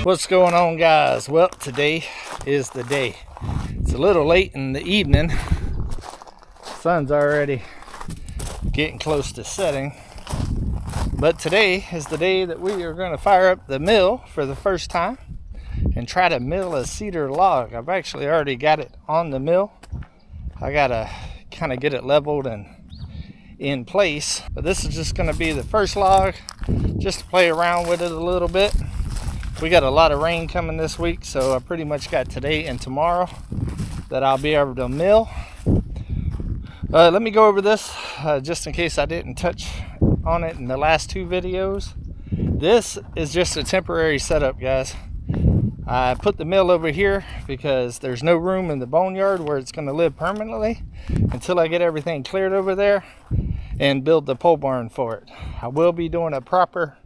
What's going on, guys? Well, today is the day. It's a little late in the evening. Sun's already getting close to setting, but today is the day that we are going to fire up the mill for the first time and try to mill a cedar log. I've actually already got it on the mill. I gotta kind of get it leveled and in place, but this is just going to be the first log, just to play around with it a little bit. We got a lot of rain coming this week, so I pretty much got today and tomorrow that I'll be able to mill. Let me go over this just in case I didn't touch on it in the last two videos. This is just a temporary setup, guys. I put the mill over here because there's no room in the boneyard where it's going to live permanently until I get everything cleared over there and build the pole barn for it. I will be doing a proper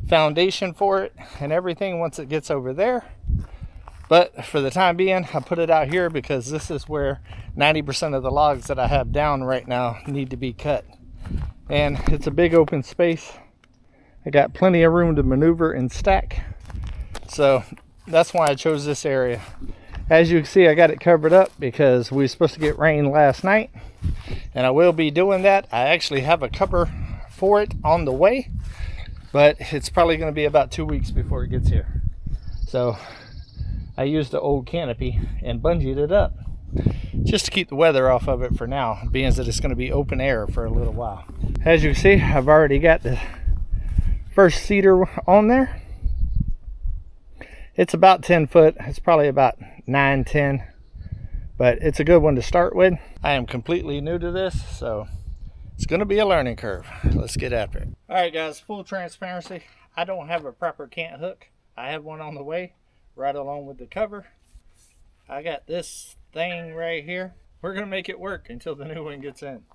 foundation for it and everything once it gets over there, but for the time being I put it out here because this is where 90% of the logs that I have down right now need to be cut, and it's a big open space. I got plenty of room to maneuver and stack, so that's why I chose this area. As you can see, I got it covered up because we were supposed to get rain last night, and I will be doing that. I actually have a cover for it on the way, but it's probably going to be about 2 weeks before it gets here. So I used the old canopy and bungeed it up just to keep the weather off of it for now, being that it's going to be open air for a little while. As you can see, I've already got the first cedar on there. It's about 10 foot. It's probably about 9-10, but it's a good one to start with. I am completely new to this, so it's going to be a learning curve. Let's get after it. All right, guys, full transparency. I don't have a proper cant hook. I have one on the way right along with the cover. I got this thing right here. We're going to make it work until the new one gets in.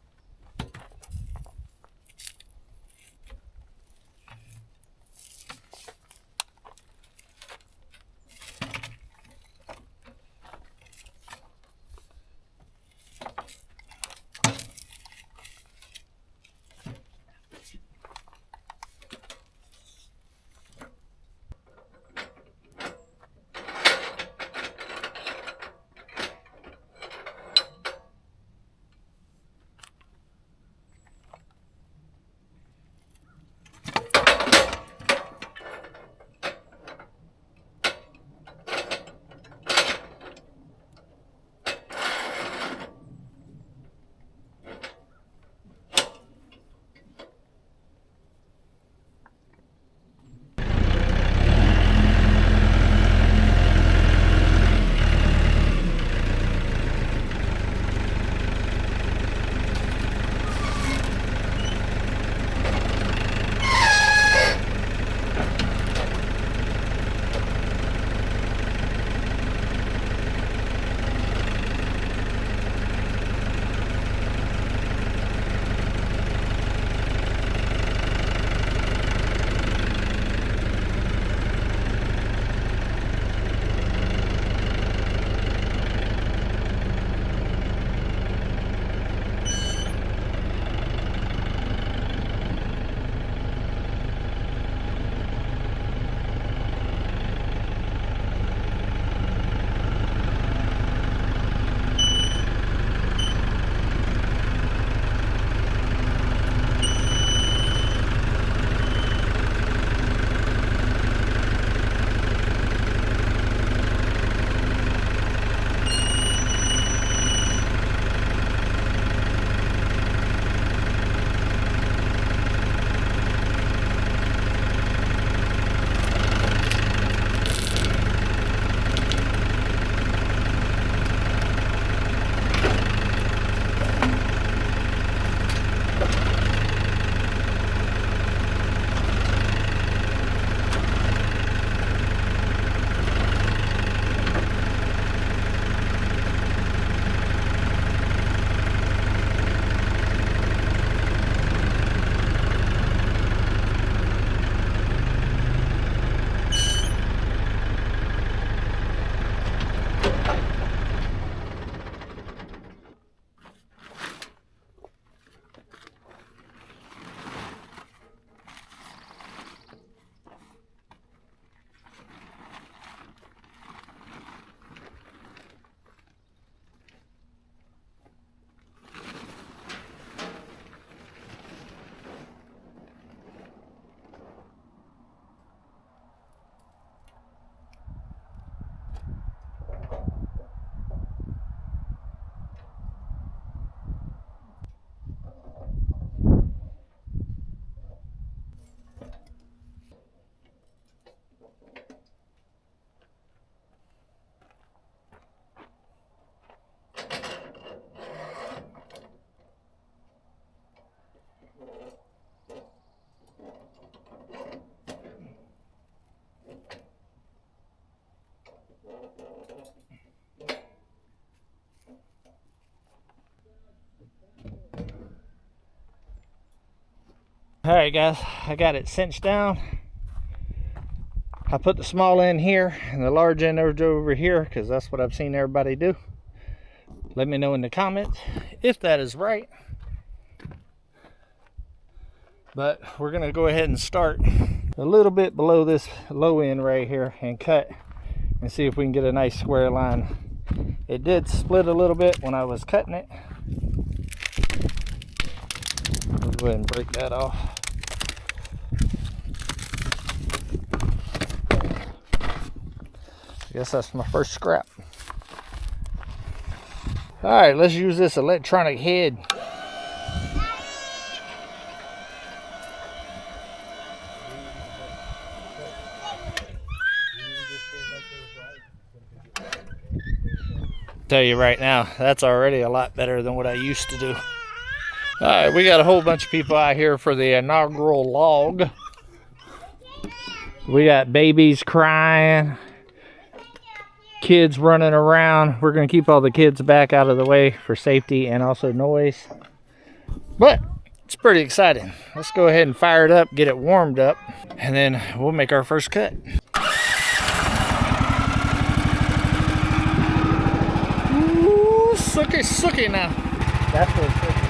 All right, guys, I got it cinched down. I put the small end here and the large end over here because that's what I've seen everybody do. Let me know in the comments if that is right. But we're going to go ahead and start a little bit below this low end right here and cut and see if we can get a nice square line. It did split a little bit when I was cutting it. Let's go ahead and break that off. I guess that's my first scrap. All right, let's use this electronic head. Tell you right now, that's already a lot better than what I used to do. All right, we got a whole bunch of people out here for the inaugural log. We got babies crying, kids running around. We're gonna keep all the kids back out of the way for safety and also noise. But it's pretty exciting. Let's go ahead and fire it up, get it warmed up, and then we'll make our first cut. Ooh, sucky now. That's what it's sucky.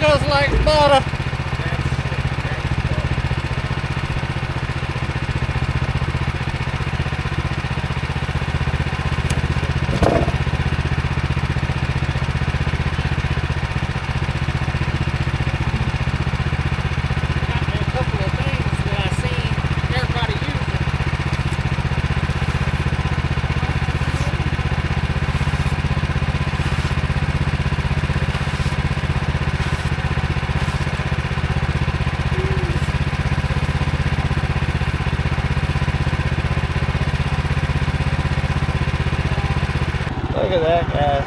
Goes like butter. Look at that, guys.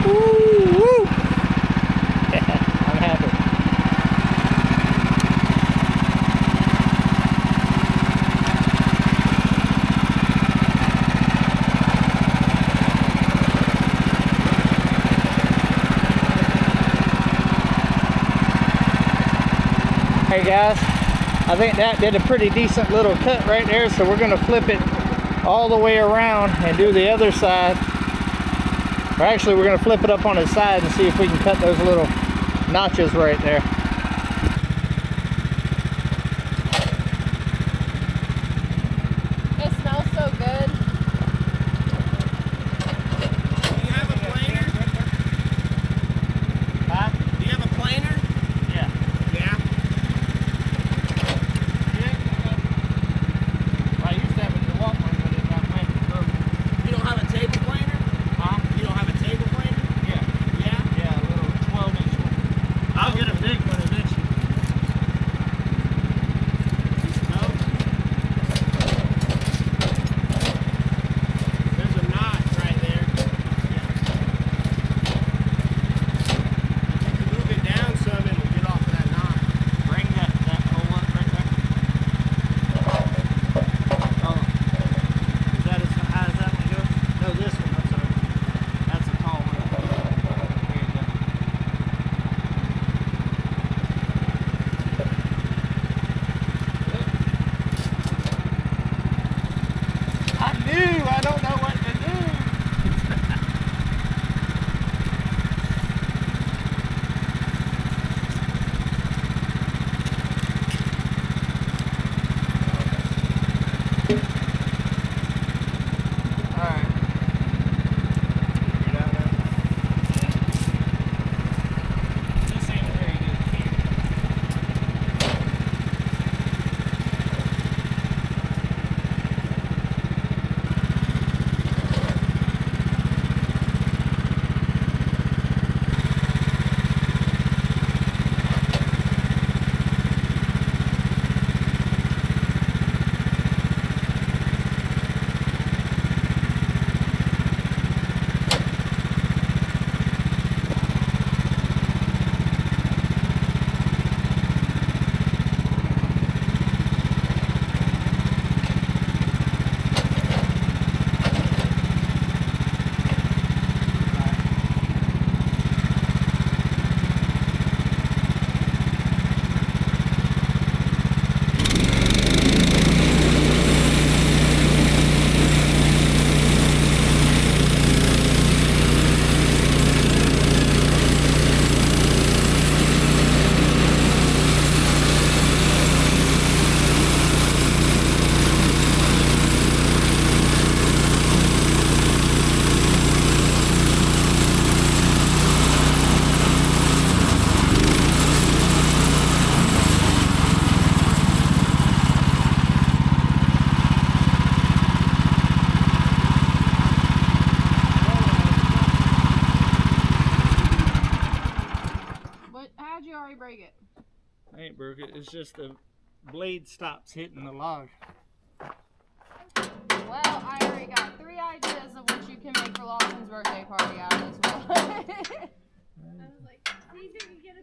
Woo, woo. I'm happy. Hey guys, I think that did a pretty decent little cut right there, so we're going to flip it all the way around and do the other side. Or actually, we're going to flip it up on its side and see if we can cut those little notches right there. It smells so good. Do you have a planer? Huh? Do you have a planer? Yeah. Yeah. I used to have a DeWalt one, but it's not mine. You don't have a table planer? Huh? You don't have a table planer? Yeah. Yeah? Yeah, a little 12-inch one. I'll get a big one. I ain't broke it. It's just the blade stops hitting the log. Well, I already got 3 ideas of what you can make for Lawson's birthday party out of this well. I was like, see if you can get a...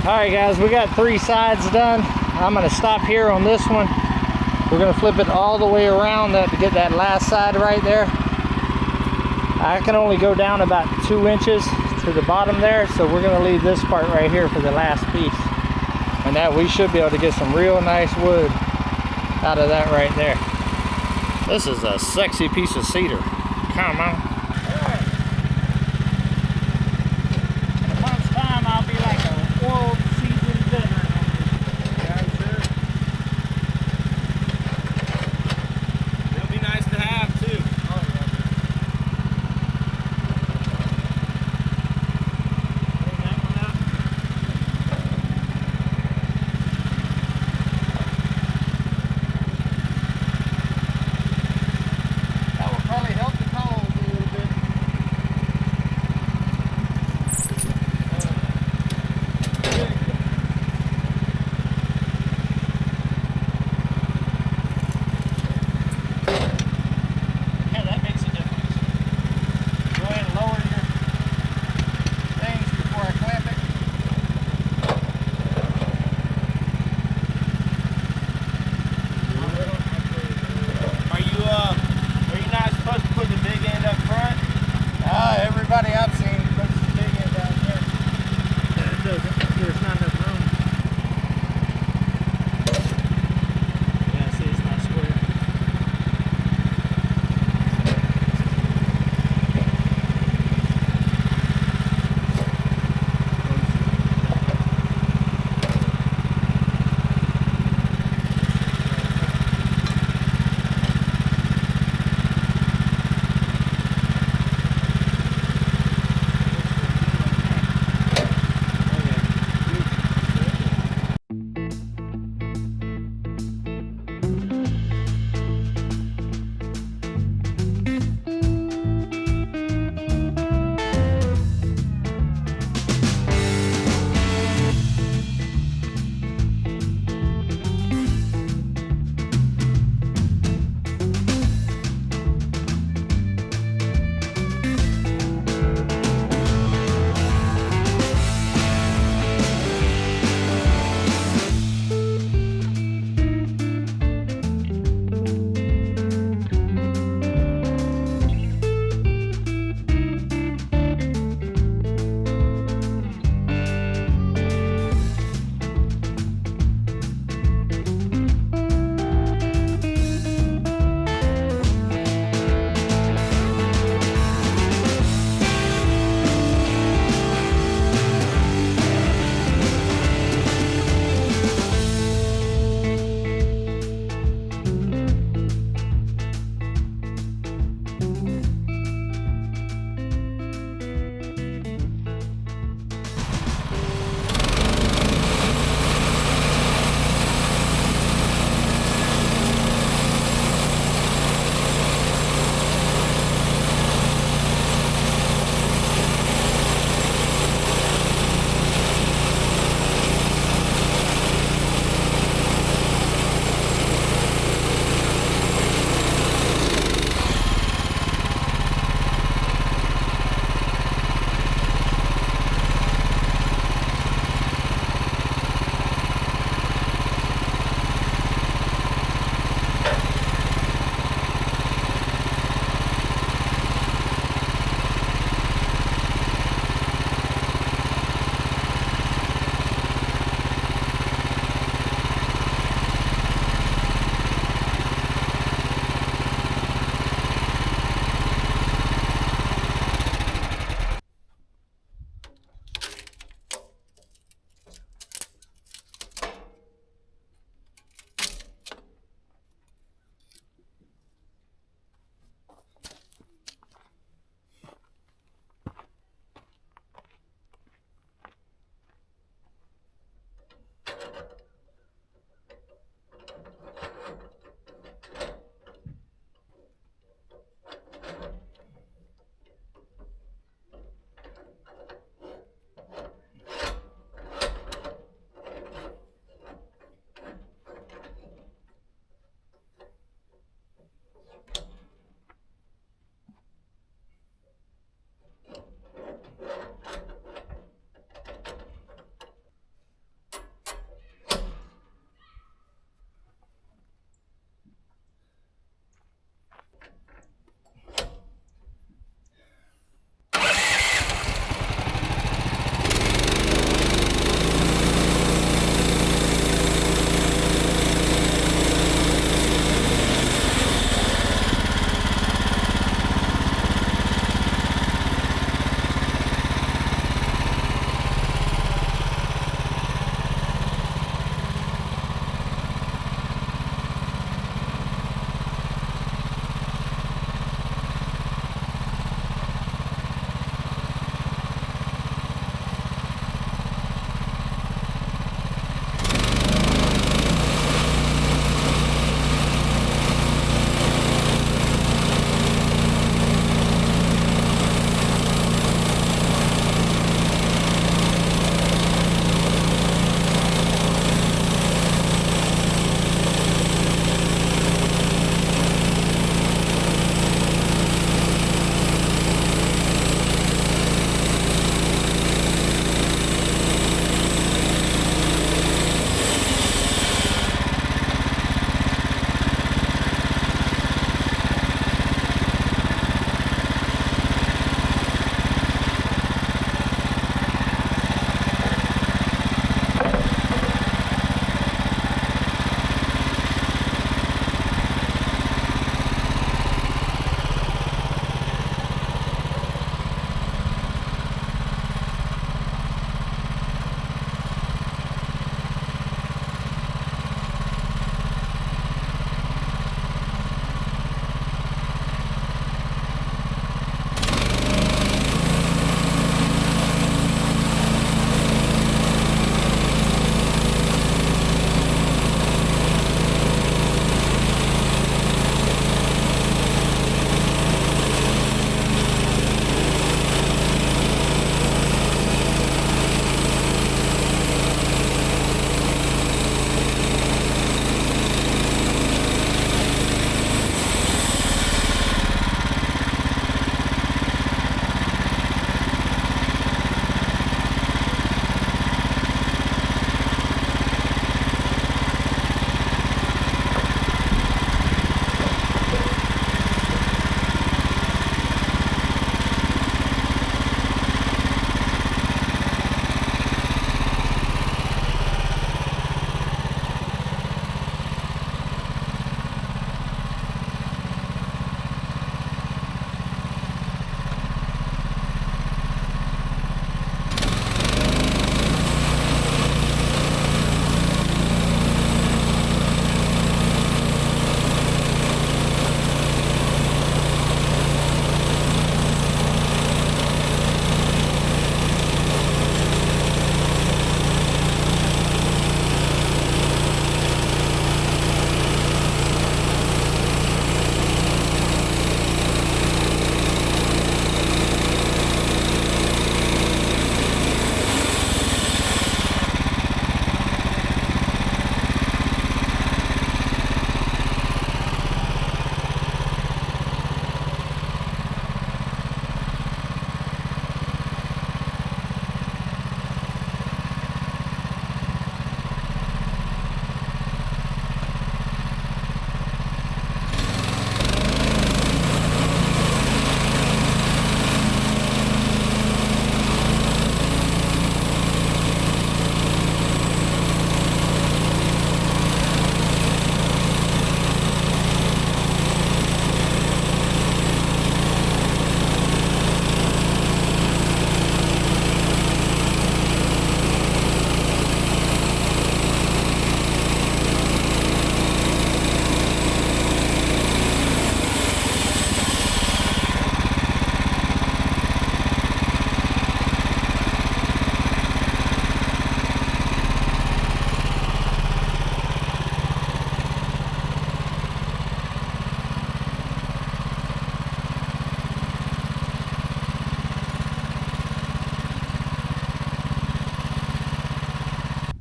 Alright guys, we got 3 sides done. I'm going to stop here on this one. We're going to flip it all the way around to get that last side right there. I can only go down about 2 inches to the bottom there, so we're going to leave this part right here for the last piece. And that we should be able to get some real nice wood out of that right there. This is a sexy piece of cedar. Come on. In a month's time, I'll be like a world seasoned veteran on this. Yeah, sure. It'll be nice to have too. Oh, yeah. Clean that one up. That will probably help the calls a little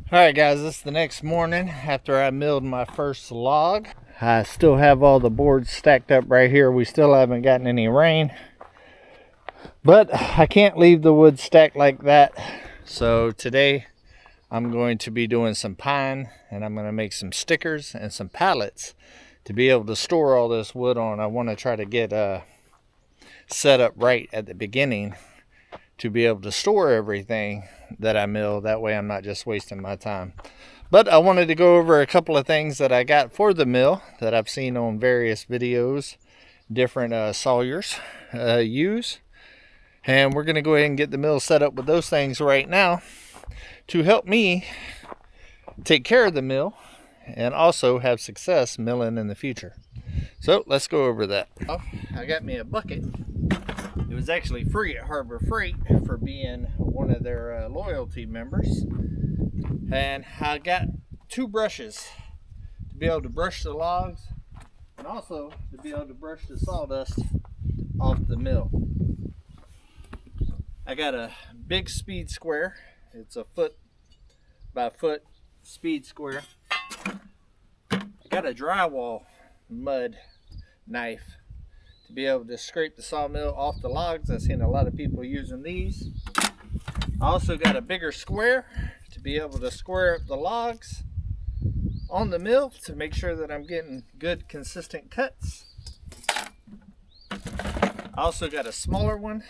Alright guys, this is the next morning after I milled my first log. I still have all the boards stacked up right here. We still haven't gotten any rain. But I can't leave the wood stacked like that. So today I'm going to be doing some pine, and I'm going to make some stickers and some pallets to be able to store all this wood on. I want to try to get set up right at the beginning to be able to store everything that I mill. That way I'm not just wasting my time. But I wanted to go over a couple of things that I got for the mill that I've seen on various videos different sawyers use. And we're going to go ahead and get the mill set up with those things right now to help me take care of the mill and also have success milling in the future. So let's go over that. I got me a bucket. It was actually free at Harbor Freight for being one of their loyalty members. And I got 2 brushes to be able to brush the logs and also to be able to brush the sawdust off the mill. I got a big speed square. It's a foot by foot speed square. I got a drywall mud knife to be able to scrape the sawmill off the logs. I've seen a lot of people using these. I also got a bigger square to be able to square up the logs on the mill to make sure that I'm getting good consistent cuts. I also got a smaller one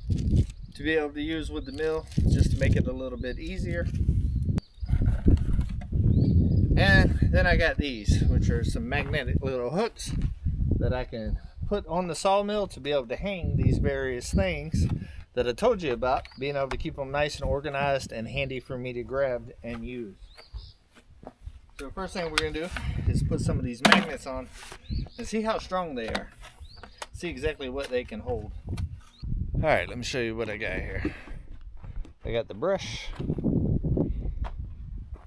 to be able to use with the mill just to make it a little bit easier. And then I got these, which are some magnetic little hooks that I can put on the sawmill to be able to hang these various things that I told you about, being able to keep them nice and organized and handy for me to grab and use. So the first thing we're going to do is put some of these magnets on and see how strong they are. See exactly what they can hold. Alright, let me show you what I got here. I got the brush.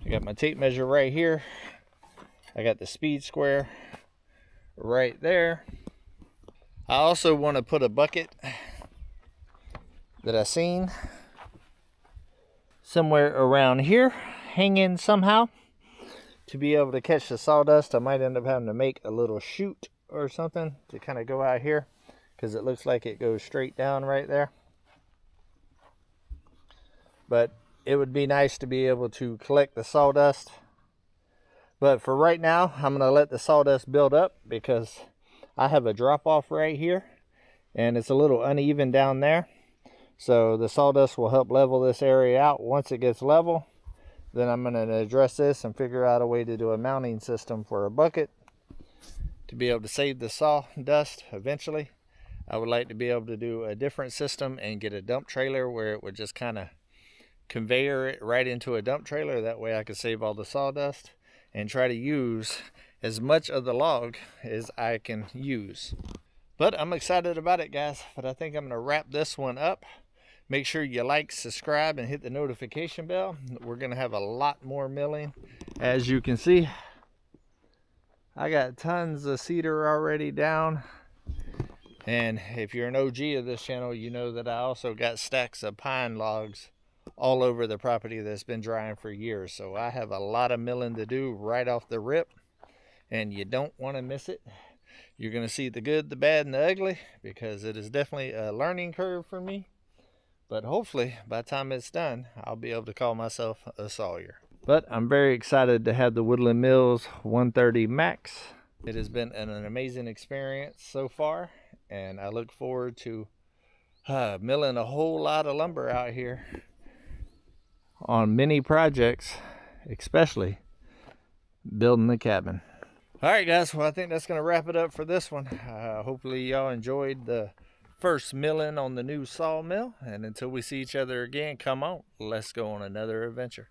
I got my tape measure right here. I got the speed square right there. I also want to put a bucket that I seen somewhere around here hanging somehow to be able to catch the sawdust. I might end up having to make a little chute or something to kind of go out here because it looks like it goes straight down right there. But it would be nice to be able to collect the sawdust. But for right now, I'm going to let the sawdust build up because I have a drop off right here and it's a little uneven down there. So the sawdust will help level this area out. Once it gets level, then I'm going to address this and figure out a way to do a mounting system for a bucket to be able to save the sawdust eventually. I would like to be able to do a different system and get a dump trailer where it would just kind of conveyor it right into a dump trailer. That way I could save all the sawdust and try to use as much of the log as I can use. But I'm excited about it, guys. But I think I'm going to wrap this one up. Make sure you like, subscribe, and hit the notification bell. We're going to have a lot more milling. As you can see, I got tons of cedar already down. And if you're an OG of this channel, you know that I also got stacks of pine logs all over the property that's been drying for years. So I have a lot of milling to do right off the rip, and you don't want to miss it. You're going to see the good, the bad, and the ugly because it is definitely a learning curve for me. But hopefully by the time it's done, I'll be able to call myself a sawyer. But I'm very excited to have the Woodland Mills 130 Max. It has been an amazing experience so far, and I look forward to milling a whole lot of lumber out here on many projects, especially building the cabin. All right, guys, well, I think that's going to wrap it up for this one. Hopefully y'all enjoyed the first milling on the new sawmill, and until we see each other again, come on, let's go on another adventure.